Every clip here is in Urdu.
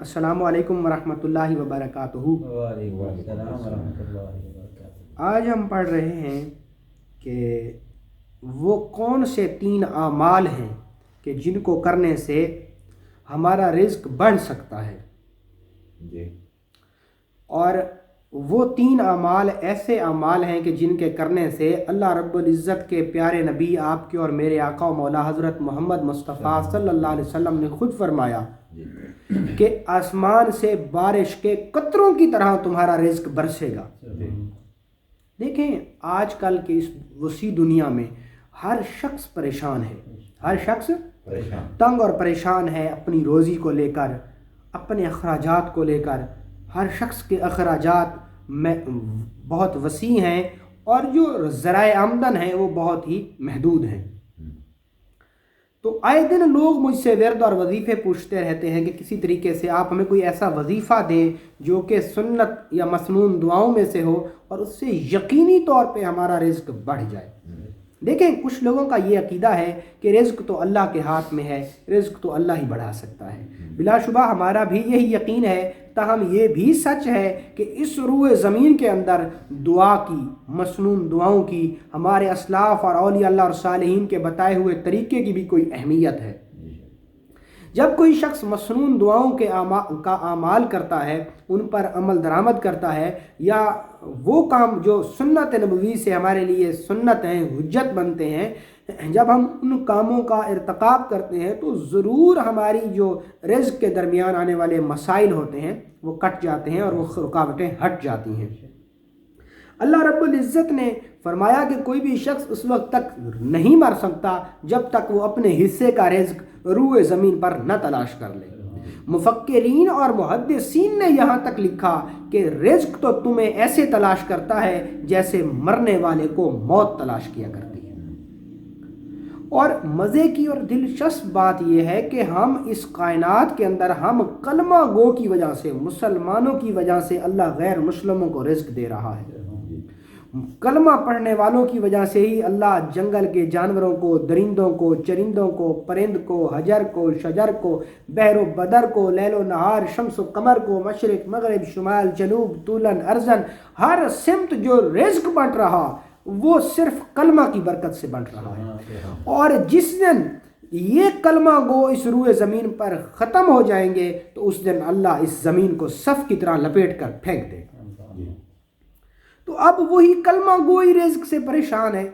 السلام علیکم ورحمۃ اللہ وبرکاتہ۔ وعلیکم السلام ورحمۃ اللہ وبرکاتہ۔ آج ہم پڑھ رہے ہیں کہ وہ کون سے 3 اعمال ہیں کہ جن کو کرنے سے ہمارا رزق بڑھ سکتا ہے، جی، اور وہ 3 اعمال ایسے اعمال ہیں کہ جن کے کرنے سے اللہ رب العزت کے پیارے نبی آپ کے اور میرے آقا و مولا حضرت محمد مصطفیٰ صلی اللہ علیہ وسلم نے خود فرمایا کہ آسمان سے بارش کے قطروں کی طرح تمہارا رزق برسے گا۔ دیکھیں آج کل کے اس وسیع دنیا میں ہر شخص پریشان ہے، ہر شخص تنگ اور پریشان ہے اپنی روزی کو لے کر، اپنے اخراجات کو لے کر۔ ہر شخص کے اخراجات میں بہت وسیع ہیں اور جو ذرائع آمدن ہیں وہ بہت ہی محدود ہیں۔ تو آئے دن لوگ مجھ سے ورد اور وظیفے پوچھتے رہتے ہیں کہ کسی طریقے سے آپ ہمیں کوئی ایسا وظیفہ دیں جو کہ سنت یا مسنون دعاؤں میں سے ہو اور اس سے یقینی طور پہ ہمارا رزق بڑھ جائے۔ دیکھیں کچھ لوگوں کا یہ عقیدہ ہے کہ رزق تو اللہ کے ہاتھ میں ہے، رزق تو اللہ ہی بڑھا سکتا ہے۔ بلا شبہ ہمارا بھی یہی یقین ہے، تاہم یہ بھی سچ ہے کہ اس روئے زمین کے اندر دعا کی، مسنون دعاؤں کی، ہمارے اسلاف اور اولیاء اللہ اور صالحین کے بتائے ہوئے طریقے کی بھی کوئی اہمیت ہے۔ جب کوئی شخص مسنون دعاؤں کا اعمال کرتا ہے، ان پر عمل درآمد کرتا ہے، یا وہ کام جو سنت نبوی سے ہمارے لیے سنت ہیں، حجت بنتے ہیں، جب ہم ان کاموں کا ارتکاب کرتے ہیں تو ضرور ہماری جو رزق کے درمیان آنے والے مسائل ہوتے ہیں وہ کٹ جاتے ہیں اور وہ رکاوٹیں ہٹ جاتی ہیں۔ اللہ رب العزت نے فرمایا کہ کوئی بھی شخص اس وقت تک نہیں مر سکتا جب تک وہ اپنے حصے کا رزق روئے زمین پر نہ تلاش کر لے۔ مفکرین اور محدثین نے یہاں تک لکھا کہ رزق تو تمہیں ایسے تلاش کرتا ہے جیسے مرنے والے کو موت تلاش کیا کرتی ہے۔ اور مزے کی اور دلچسپ بات یہ ہے کہ ہم اس کائنات کے اندر ہم کلمہ گو کی وجہ سے، مسلمانوں کی وجہ سے اللہ غیر مسلموں کو رزق دے رہا ہے۔ کلمہ پڑھنے والوں کی وجہ سے ہی اللہ جنگل کے جانوروں کو، درندوں کو، چرندوں کو، پرند کو، حجر کو، شجر کو، بحر و بدر کو، لیل و نہار، شمس و قمر کو، مشرق مغرب شمال جنوب طولن ارزن، ہر سمت جو رزق بانٹ رہا وہ صرف کلمہ کی برکت سے بانٹ رہا ہے۔ اور جس دن یہ کلمہ گو اس روئے زمین پر ختم ہو جائیں گے تو اس دن اللہ اس زمین کو صف کی طرح لپیٹ کر پھینک دے گا۔ تو اب وہی کلمہ گوئی رزق سے پریشان ہے۔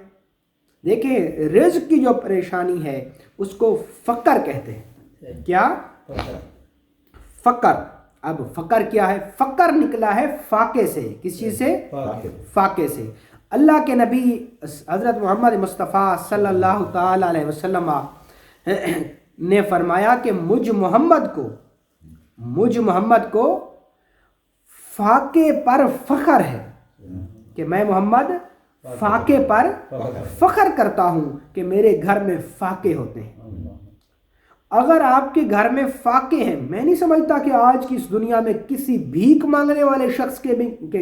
دیکھیں رزق کی جو پریشانی ہے اس کو فقر کہتے ہیں۔ کیا؟ فقر۔ اب فقر کیا ہے؟ فقر نکلا ہے فاقے سے۔ کس چیز سے؟ فاقے سے۔ اللہ کے نبی حضرت محمد مصطفیٰ صلی اللہ تعالی علیہ وسلم نے فرمایا کہ مجھ محمد کو فاقے پر فخر ہے، کہ میں محمد فاقے پر فخر کرتا ہوں کہ میرے گھر میں فاقے ہوتے ہیں۔ اگر آپ کے گھر میں فاقے ہیں، میں نہیں سمجھتا کہ آج کی اس دنیا میں کسی بھیک مانگنے والے شخص کے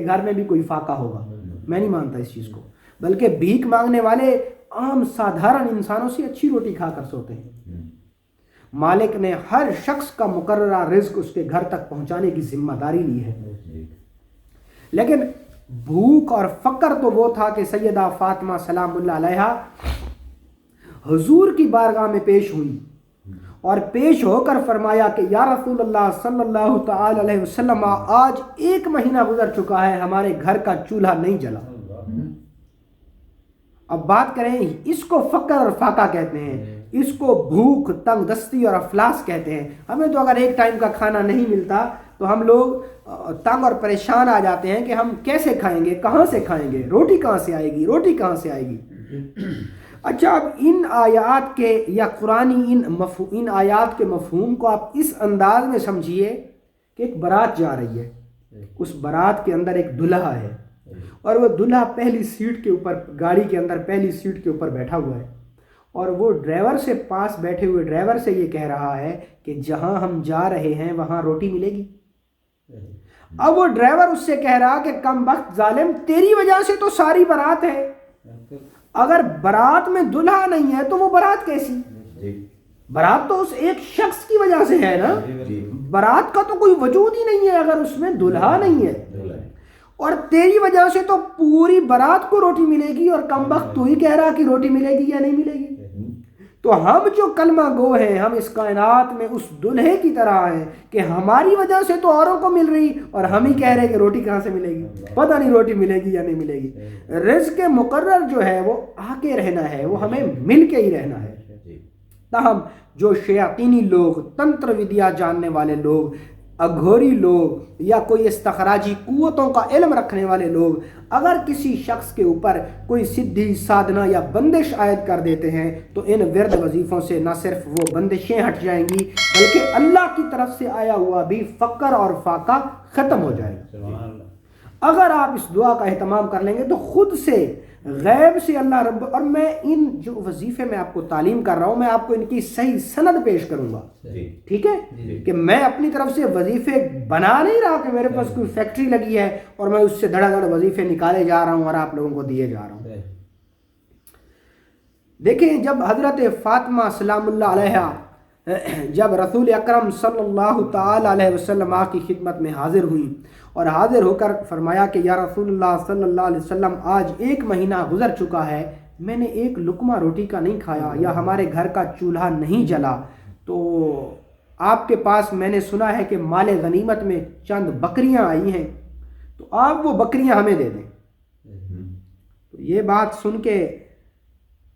گھر میں بھی کوئی فاقہ ہوگا، میں نہیں مانتا اس چیز کو، بلکہ بھیک مانگنے والے عام سادھارن انسانوں سے اچھی روٹی کھا کر سوتے ہیں۔ مالک نے ہر شخص کا مقررہ رزق اس کے گھر تک پہنچانے کی ذمہ داری لی ہے، لیکن بھوک اور فقر تو وہ تھا کہ سیدہ فاطمہ سلام اللہ علیہا حضور کی بارگاہ میں پیش ہوئی اور پیش ہو کر فرمایا کہ یا رسول اللہ صلی اللہ تعالی علیہ وسلم، آج 1 مہینہ گزر چکا ہے ہمارے گھر کا چولہا نہیں جلا۔ اب بات کریں، اس کو فقر اور فاقہ کہتے ہیں، اس کو بھوک، تنگ دستی اور افلاس کہتے ہیں۔ ہمیں تو اگر ایک ٹائم کا کھانا نہیں ملتا تو ہم لوگ تنگ اور پریشان آ جاتے ہیں کہ ہم کیسے کھائیں گے، کہاں سے کھائیں گے، روٹی کہاں سے آئے گی، روٹی کہاں سے آئے گی۔ اچھا، اب ان آیات کے یا قرآنی ان آیات کے مفہوم کو آپ اس انداز میں سمجھیے کہ ایک بارات جا رہی ہے، اس بارات کے اندر ایک دلہا ہے اور وہ دلہا پہلی سیٹ کے اوپر، گاڑی کے اندر پہلی سیٹ کے اوپر بیٹھا ہوا ہے، اور وہ ڈرائیور سے پاس بیٹھے ہوئے ڈرائیور سے یہ کہہ رہا ہے کہ جہاں ہم جا رہے ہیں وہاں روٹی ملے گی۔ اب وہ ڈرائیور اس سے کہہ رہا کہ کم بخت ظالم، تیری وجہ سے تو ساری بارات ہے، اگر بارات میں دلہا نہیں ہے تو وہ بارات کیسی؟ برات تو اس ایک شخص کی وجہ سے ہے نا، برات کا تو کوئی وجود ہی نہیں ہے اگر اس میں دلہا نہیں ہے، اور تیری وجہ سے تو پوری برات کو روٹی ملے گی، اور کم وقت تو ہی کہہ رہا کہ روٹی ملے گی یا نہیں ملے گی۔ تو ہم جو کلمہ گو ہیں، ہم اس کائنات میں اس دلہے کی طرح ہیں کہ ہماری وجہ سے تو اوروں کو مل رہی، اور ہم ہی کہہ رہے کہ روٹی کہاں سے ملے گی، پتہ نہیں روٹی ملے گی یا نہیں ملے گی۔ رزق مقرر جو ہے وہ آ کے رہنا ہے، وہ ہمیں مل کے ہی رہنا ہے۔ تاہم جو شیاطینی لوگ، تنتر ودیا جاننے والے لوگ، اگھوری لوگ، یا کوئی استخراجی قوتوں کا علم رکھنے والے لوگ اگر کسی شخص کے اوپر کوئی سدھی سادھنا یا بندش عائد کر دیتے ہیں تو ان ورد وظیفوں سے نہ صرف وہ بندشیں ہٹ جائیں گی بلکہ اللہ کی طرف سے آیا ہوا بھی فقر اور فاقہ ختم ہو جائے گا۔ اگر آپ اس دعا کا اہتمام کر لیں گے تو خود سے غیب سے اللہ رب، اور میں ان جو وظیفے میں آپ کو تعلیم کر رہا ہوں میں آپ کو ان کی صحیح سند پیش کروں گا، ٹھیک ہے، کہ میں اپنی طرف سے وظیفے بنا نہیں رہا کہ میرے پاس کوئی فیکٹری لگی ہے اور میں اس سے دھڑا دھڑ وظیفے نکالے جا رہا ہوں اور آپ لوگوں کو دیے جا رہا ہوں۔ دیکھیں جب حضرت فاطمہ سلام اللہ علیہا جب رسول اکرم صلی اللہ تعالی علیہ وسلم کی خدمت میں حاضر ہوئی اور حاضر ہو کر فرمایا کہ یا رسول اللہ صلی اللہ علیہ وسلم آج 1 مہینہ گزر چکا ہے، میں نے ایک لقمہ روٹی کا نہیں کھایا یا ہمارے گھر کا چولہا نہیں جلا، تو آپ کے پاس میں نے سنا ہے کہ مال غنیمت میں چند بکریاں آئی ہیں، تو آپ وہ بکریاں ہمیں دے دیں۔ تو یہ بات سن کے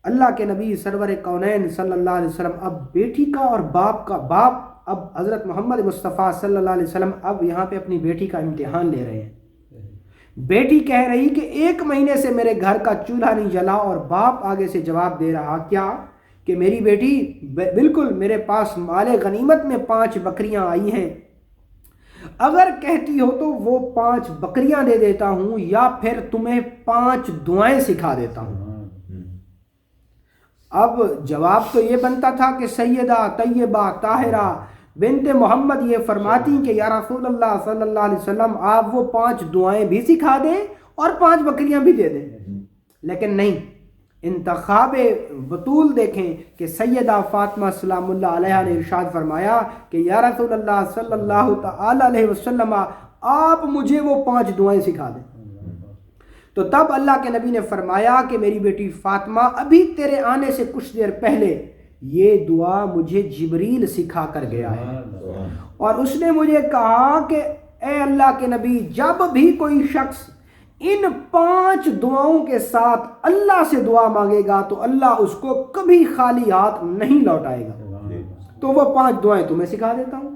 اللہ کے نبی سرور کونین صلی اللہ علیہ وسلم اب بیٹی کا اور باپ اب حضرت محمد مصطفیٰ صلی اللہ علیہ وسلم اب یہاں پہ اپنی بیٹی کا امتحان لے رہے ہیں۔ بیٹی کہہ رہی کہ 1 مہینے سے میرے گھر کا چولہا نہیں جلا، اور باپ آگے سے جواب دے رہا کیا کہ میری بیٹی بالکل میرے پاس مال غنیمت میں 5 بکریاں آئی ہیں، اگر کہتی ہو تو وہ 5 بکریاں دے دیتا ہوں یا پھر تمہیں 5 دعائیں سکھا دیتا ہوں۔ اب جواب تو یہ بنتا تھا کہ سیدہ طیبہ طاہرہ بنت محمد یہ فرماتی کہ یا رسول اللہ صلی اللہ علیہ وسلم آپ وہ 5 دعائیں بھی سکھا دیں اور 5 بکریاں بھی دے دیں، لیکن نہیں، انتخاب بطول دیکھیں کہ سیدہ فاطمہ سلام اللہ علیہ نے ارشاد فرمایا کہ یا رسول اللہ صلی اللہ تعالی علیہ وسلم آپ مجھے وہ 5 دعائیں سکھا دیں۔ تو تب اللہ کے نبی نے فرمایا کہ میری بیٹی فاطمہ ابھی تیرے آنے سے کچھ دیر پہلے یہ دعا مجھے جبریل سکھا کر گیا ہے، اور اس نے مجھے کہا کہ اے اللہ کے نبی جب بھی کوئی شخص ان 5 دعاؤں کے ساتھ اللہ سے دعا مانگے گا تو اللہ اس کو کبھی خالی ہاتھ نہیں لوٹائے گا، تو وہ 5 دعائیں تمہیں سکھا دیتا ہوں۔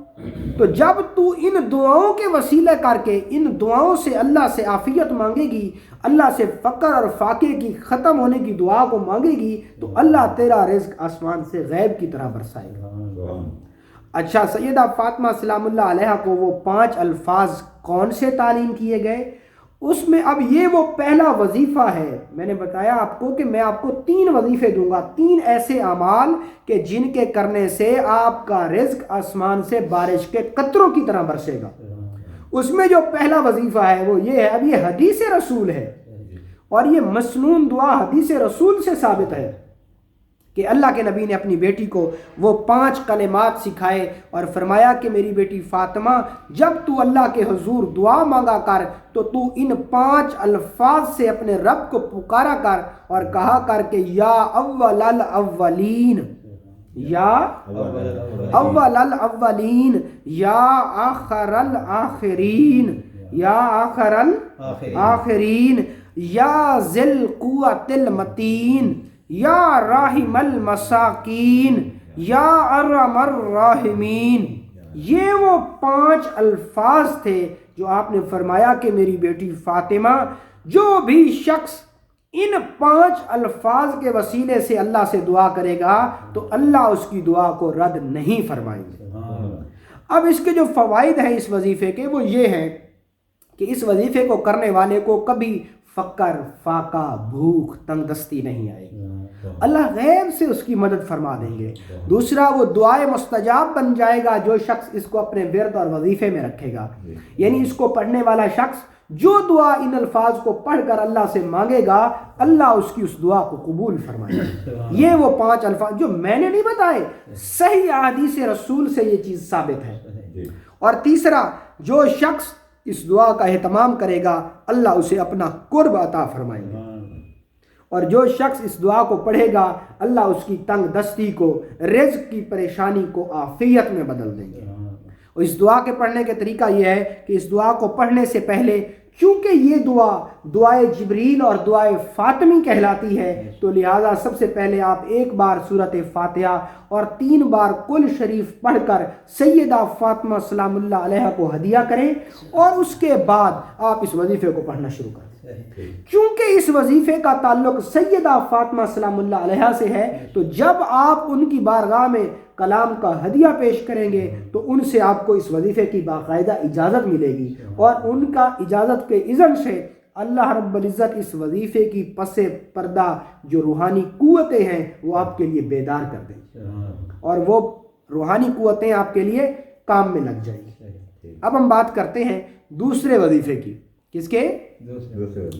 تو جب تو ان دعاؤں کے وسیلے کر کے ان دعاؤں سے اللہ سے عافیت مانگے گی، اللہ سے فقر اور فاقے کی ختم ہونے کی دعا کو مانگے گی تو اللہ تیرا رزق آسمان سے غیب کی طرح برسائے گا۔ اچھا، سیدہ فاطمہ سلام اللہ علیہ کو وہ 5 الفاظ کون سے تعلیم کیے گئے؟ اس میں اب یہ وہ پہلا وظیفہ ہے، میں نے بتایا آپ کو کہ میں آپ کو 3 وظیفے دوں گا، 3 ایسے اعمال کہ جن کے کرنے سے آپ کا رزق آسمان سے بارش کے قطروں کی طرح برسے گا۔ اس میں جو پہلا وظیفہ ہے وہ یہ ہے، اب یہ حدیث رسول ہے اور یہ مسنون دعا حدیث رسول سے ثابت ہے کہ اللہ کے نبی نے اپنی بیٹی کو وہ 5 کلمات سکھائے اور فرمایا کہ میری بیٹی فاطمہ جب تو اللہ کے حضور دعا مانگا کر تو تو ان 5 الفاظ سے اپنے رب کو پکارا کر اور کہا کر کہ یا اول الاولین، یا اول الاولین، یا آخر الاخرین، یا آخر الاخرین، یا ذی القوۃ المتین، یا راحم المساکین، یا ارحم الراحمین۔ یہ وہ 5 الفاظ تھے جو آپ نے فرمایا کہ میری بیٹی فاطمہ جو بھی شخص ان 5 الفاظ کے وسیلے سے اللہ سے دعا کرے گا تو اللہ اس کی دعا کو رد نہیں فرمائیں گے۔ اب اس کے جو فوائد ہیں اس وظیفے کے وہ یہ ہیں کہ اس وظیفے کو کرنے والے کو کبھی فقر، فاقہ، بھوک، تنگ دستی نہیں آئے گی، اللہ غیب سے اس کی مدد فرما دیں گے۔ دوسرا، وہ دعائے مستجاب بن جائے گا جو شخص اس کو اپنے ورد اور وظیفے میں رکھے گا، یعنی اس کو پڑھنے والا شخص جو دعا ان الفاظ کو پڑھ کر اللہ سے مانگے گا اللہ اس کی اس دعا کو قبول فرمائے گا۔ یہ وہ 5 الفاظ جو میں نے نہیں بتائے، صحیح احادیث رسول سے یہ چیز ثابت ہے۔ اور تیسرا، جو شخص اس دعا کا اہتمام کرے گا اللہ اسے اپنا قرب عطا فرمائے گا، اور جو شخص اس دعا کو پڑھے گا اللہ اس کی تنگ دستی کو، رزق کی پریشانی کو عافیت میں بدل دیں گے۔ اور اس دعا کے پڑھنے کا طریقہ یہ ہے کہ اس دعا کو پڑھنے سے پہلے، چونکہ یہ دعا دعائے جبریل اور دعائے فاطمی کہلاتی ہے، تو لہٰذا سب سے پہلے آپ ایک بار سورۃ فاتحہ اور 3 بار قل شریف پڑھ کر سیدہ فاطمہ سلام اللہ علیہا کو ہدیہ کریں، اور اس کے بعد آپ اس وظیفے کو پڑھنا شروع کریں۔ چونکہ اس وظیفے کا تعلق سیدہ فاطمہ سلام اللہ علیہا سے ہے، تو جب آپ ان کی بارگاہ میں کلام کا ہدیہ پیش کریں گے تو ان سے آپ کو اس وظیفے کی باقاعدہ اجازت ملے گی، اور ان کا اجازت کے اذن سے اللہ رب العزت اس وظیفے کی پس پردہ جو روحانی قوتیں ہیں وہ آپ کے لیے بیدار کر دیں، اور وہ روحانی قوتیں آپ کے لیے کام میں لگ جائیں گی۔ اب ہم بات کرتے ہیں دوسرے وظیفے کی۔ کس کے؟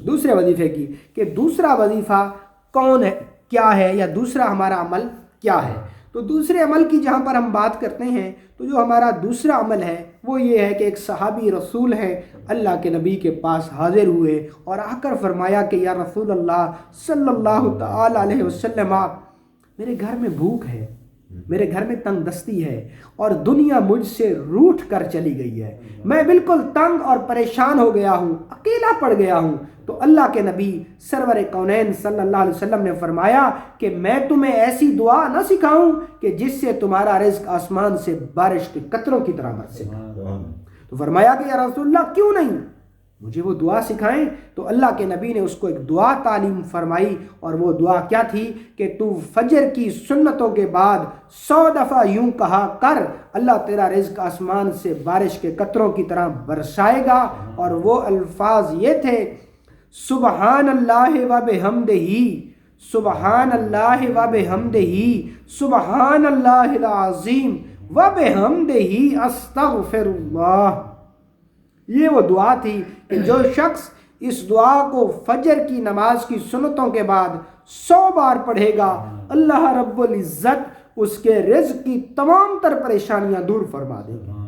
دوسرے وظیفے کی، کہ دوسرا وظیفہ کون ہے، کیا ہے، یا دوسرا ہمارا عمل کیا ہے۔ تو دوسرے عمل کی جہاں پر ہم بات کرتے ہیں تو جو ہمارا دوسرا عمل ہے وہ یہ ہے کہ ایک صحابی رسول ہے، اللہ کے نبی کے پاس حاضر ہوئے اور آ کر فرمایا کہ یا رسول اللہ صلی اللہ تعالی علیہ وسلم، میرے گھر میں بھوک ہے، میرے گھر میں تنگ دستی ہے، اور دنیا مجھ سے روٹھ کر چلی گئی ہے، میں بالکل تنگ اور پریشان ہو گیا ہوں، اکیلا پڑ گیا ہوں۔ تو اللہ کے نبی سرور کونین صلی اللہ علیہ وسلم نے فرمایا کہ میں تمہیں ایسی دعا نہ سکھاؤں کہ جس سے تمہارا رزق آسمان سے بارش کے قطروں کی طرح برسے۔ تو فرمایا کہ یا رسول اللہ کیوں نہیں، مجھے وہ دعا سکھائیں۔ تو اللہ کے نبی نے اس کو ایک دعا تعلیم فرمائی، اور وہ دعا کیا تھی کہ تو فجر کی سنتوں کے بعد 100 دفعہ یوں کہا کر، اللہ تیرا رزق آسمان سے بارش کے قطروں کی طرح برسائے گا۔ اور وہ الفاظ یہ تھے، سبحان اللہ و بحمدہ، سبحان اللہ و بحمدہ، سبحان اللہ العظیم و بحمدہ استغفر اللہ۔ یہ وہ دعا تھی کہ جو شخص اس دعا کو فجر کی نماز کی سنتوں کے بعد 100 بار پڑھے گا اللہ رب العزت اس کے رزق کی تمام تر پریشانیاں دور فرما دے گا۔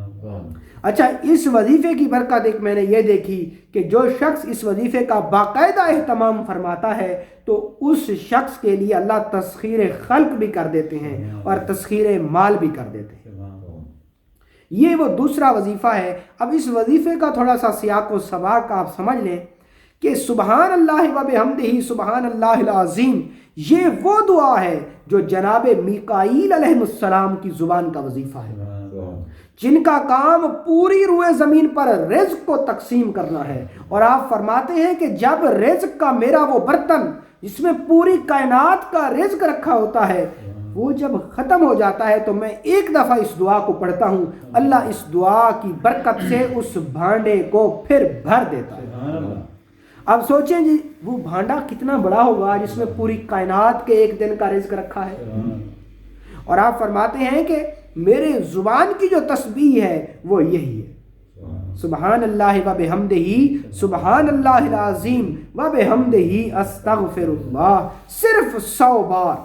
اچھا، اس وظیفے کی برکت ایک میں نے یہ دیکھی کہ جو شخص اس وظیفے کا باقاعدہ اہتمام فرماتا ہے تو اس شخص کے لیے اللہ تسخیر خلق بھی کر دیتے ہیں اور تسخیر مال بھی کر دیتے ہیں۔ یہ وہ دوسرا وظیفہ ہے۔ اب اس وظیفے کا تھوڑا سا سیاق و سباق آپ سمجھ لیں کہ سبحان اللہ و بحمدہ سبحان اللہ العظیم، یہ وہ دعا ہے جو جناب میکائیل علیہ السلام کی زبان کا وظیفہ ہے، جن کا کام پوری روئے زمین پر رزق کو تقسیم کرنا ہے۔ اور آپ فرماتے ہیں کہ جب رزق کا میرا وہ برتن جس میں پوری کائنات کا رزق رکھا ہوتا ہے وہ جب ختم ہو جاتا ہے تو میں ایک دفعہ اس دعا کو پڑھتا ہوں، اللہ اس دعا کی برکت سے اس بھانڈے کو پھر بھر دیتا ہے۔ اب سوچیں جی وہ بھانڈا کتنا بڑا ہوگا جس میں پوری کائنات کے ایک دن کا رزق رکھا ہے۔ اور آپ فرماتے ہیں کہ میرے زبان کی جو تسبیح ہے وہ یہی ہے، سبحان اللہ و بحمدہ سبحان اللہ العظیم و بحمدہ استغفر اللہ، صرف 100 بار،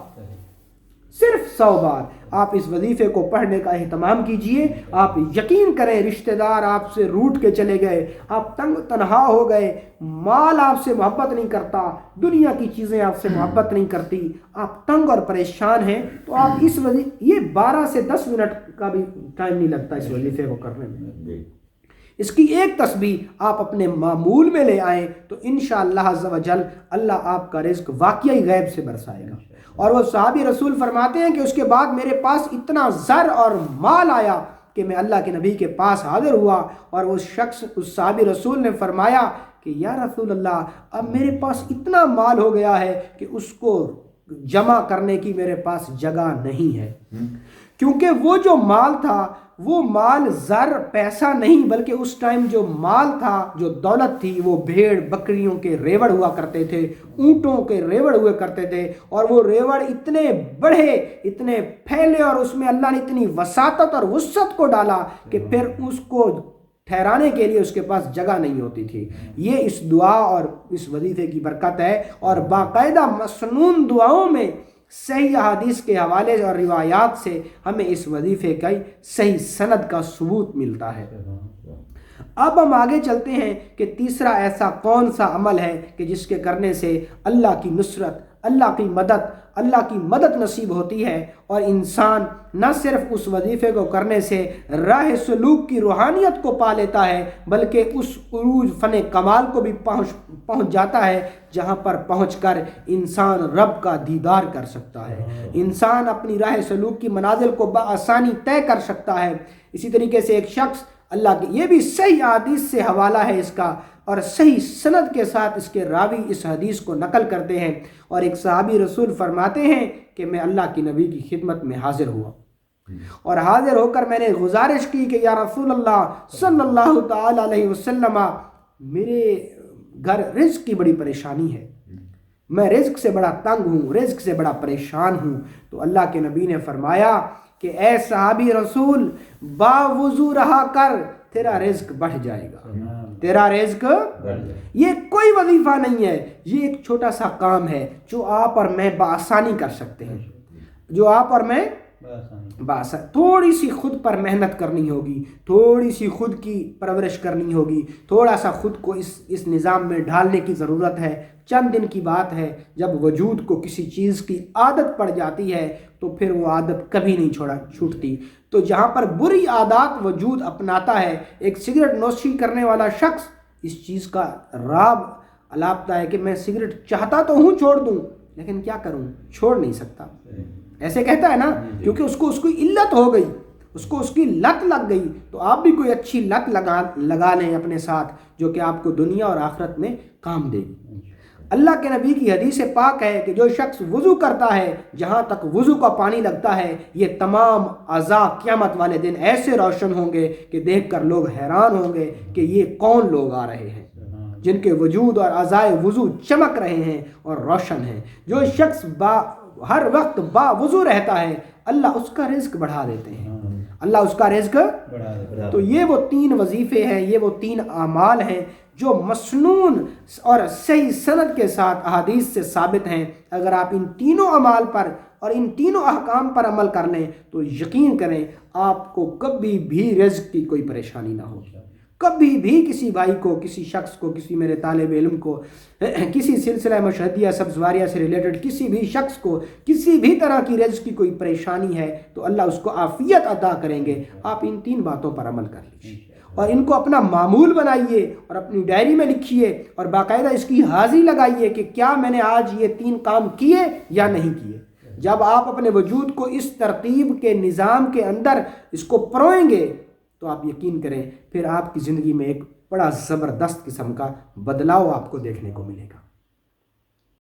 صرف 100 بار آپ اس وظیفے کو پڑھنے کا اہتمام کیجئے۔ آپ یقین کریں رشتہ دار آپ سے روٹ کے چلے گئے، آپ تنگ تنہا ہو گئے، مال آپ سے محبت نہیں کرتا، دنیا کی چیزیں آپ سے محبت نہیں کرتی، آپ تنگ اور پریشان ہیں، تو آپ اس یہ 12 سے 10 منٹ کا بھی ٹائم نہیں لگتا اس وظیفے کو کرنے میں۔ اس کی ایک تسبیح آپ اپنے معمول میں لے آئیں تو انشاءاللہ عز و جل اللہ آپ کا رزق واقعی غیب سے برسائے گا۔ اور وہ صحابی رسول فرماتے ہیں کہ اس کے بعد میرے پاس اتنا زر اور مال آیا کہ میں اللہ کے نبی کے پاس حاضر ہوا، اور وہ شخص اس صحابی رسول نے فرمایا کہ یا رسول اللہ اب میرے پاس اتنا مال ہو گیا ہے کہ اس کو جمع کرنے کی میرے پاس جگہ نہیں ہے، کیونکہ وہ جو مال تھا وہ مال زر پیسہ نہیں بلکہ اس ٹائم جو مال تھا، جو دولت تھی، وہ بھیڑ بکریوں کے ریوڑ ہوا کرتے تھے، اونٹوں کے ریوڑ ہوا کرتے تھے، اور وہ ریوڑ اتنے بڑھے، اتنے پھیلے، اور اس میں اللہ نے اتنی وساطت اور وسعت کو ڈالا کہ پھر اس کو ٹھہرانے کے لیے اس کے پاس جگہ نہیں ہوتی تھی۔ یہ اس دعا اور اس وظیفے کی برکت ہے، اور باقاعدہ مسنون دعاؤں میں صحیح احادیث کے حوالے اور روایات سے ہمیں اس وظیفے کا صحیح سند کا ثبوت ملتا ہے۔ اب ہم آگے چلتے ہیں کہ تیسرا ایسا کون سا عمل ہے کہ جس کے کرنے سے اللہ کی نصرت، اللہ کی مدد نصیب ہوتی ہے، اور انسان نہ صرف اس وظیفے کو کرنے سے راہ سلوک کی روحانیت کو پا لیتا ہے، بلکہ اس عروج فن کمال کو بھی پہنچ جاتا ہے، جہاں پر پہنچ کر انسان رب کا دیدار کر سکتا ہے، انسان اپنی راہ سلوک کی منازل کو بآسانی طے کر سکتا ہے۔ اسی طریقے سے ایک شخص اللہ کی، یہ بھی صحیح حدیث سے حوالہ ہے اس کا، اور صحیح سند کے ساتھ اس کے راوی اس حدیث کو نقل کرتے ہیں، اور ایک صحابی رسول فرماتے ہیں کہ میں اللہ کی نبی کی خدمت میں حاضر ہوا، اور حاضر ہو کر میں نے گزارش کی کہ یا رسول اللہ صلی اللہ تعالی علیہ وسلم، میرے گھر رزق کی بڑی پریشانی ہے، میں رزق سے بڑا تنگ ہوں، رزق سے بڑا پریشان ہوں۔ تو اللہ کے نبی نے فرمایا کہ اے صحابی رسول، باوضو رہا کر، تیرا رزق بڑھ جائے گا، تیرا رزق۔ یہ کوئی وظیفہ نہیں ہے، یہ ایک چھوٹا سا کام ہے جو آپ اور میں بآسانی کر سکتے ہیں، جو آپ اور میں تھوڑی سی خود پر محنت کرنی ہوگی، تھوڑی سی خود کی پرورش کرنی ہوگی، تھوڑا سا خود کو اس نظام میں ڈھالنے کی ضرورت ہے۔ چند دن کی بات ہے، جب وجود کو کسی چیز کی عادت پڑ جاتی ہے تو پھر وہ عادت کبھی نہیں چھوٹتی۔ تو جہاں پر بری عادات وجود اپناتا ہے، ایک سگریٹ نوشی کرنے والا شخص اس چیز کا راب الاپتا ہے کہ میں سگریٹ چاہتا تو ہوں چھوڑ دوں، لیکن کیا کروں، چھوڑ نہیں سکتا، ایسے کہتا ہے نا، کیونکہ اس کو علت ہو گئی، اس کو اس کی لت لگ گئی۔ تو آپ بھی کوئی اچھی لت لگا لیں اپنے ساتھ، جو کہ آپ کو دنیا اور آخرت میں کام دے گی۔ اللہ کے نبی کی حدیث پاک ہے کہ جو شخص وضو کرتا ہے، جہاں تک وضو کا پانی لگتا ہے، یہ تمام اعضاء قیامت والے دن ایسے روشن ہوں گے کہ دیکھ کر لوگ حیران ہوں گے کہ یہ کون لوگ آ رہے ہیں جن کے وجود اور اعضاء وضو چمک رہے ہیں اور روشن ہیں۔ جو شخص ہر وقت با وضو رہتا ہے، اللہ اس کا رزق بڑھا دیتے ہیں، اللہ اس کا رزق۔ تو یہ وہ 3 وظیفے ہیں، یہ وہ 3 اعمال ہیں جو مسنون اور صحیح سند کے ساتھ احادیث سے ثابت ہیں۔ اگر آپ ان تینوں اعمال پر اور ان تینوں احکام پر عمل کر لیں تو یقین کریں آپ کو کبھی بھی رزق کی کوئی پریشانی نہ ہوگی، کبھی بھی کسی بھائی کو، کسی شخص کو، کسی میرے طالب علم کو، کسی سلسلہ مشہدیہ سبزواریہ سے ریلیٹڈ کسی بھی شخص کو کسی بھی طرح کی رزق کی کوئی پریشانی ہے تو اللہ اس کو عافیت عطا کریں گے۔ آپ ان 3 باتوں پر عمل کر لیجیے اور ان کو اپنا معمول بنائیے اور اپنی ڈائری میں لکھیے اور باقاعدہ اس کی حاضری لگائیے کہ کیا میں نے آج یہ 3 کام کیے یا نہیں کیے۔ جب آپ اپنے وجود کو اس ترتیب کے نظام کے اندر اس کو پروئیں گے تو آپ یقین کریں پھر آپ کی زندگی میں ایک بڑا زبردست قسم کا بدلاؤ آپ کو دیکھنے کو ملے گا۔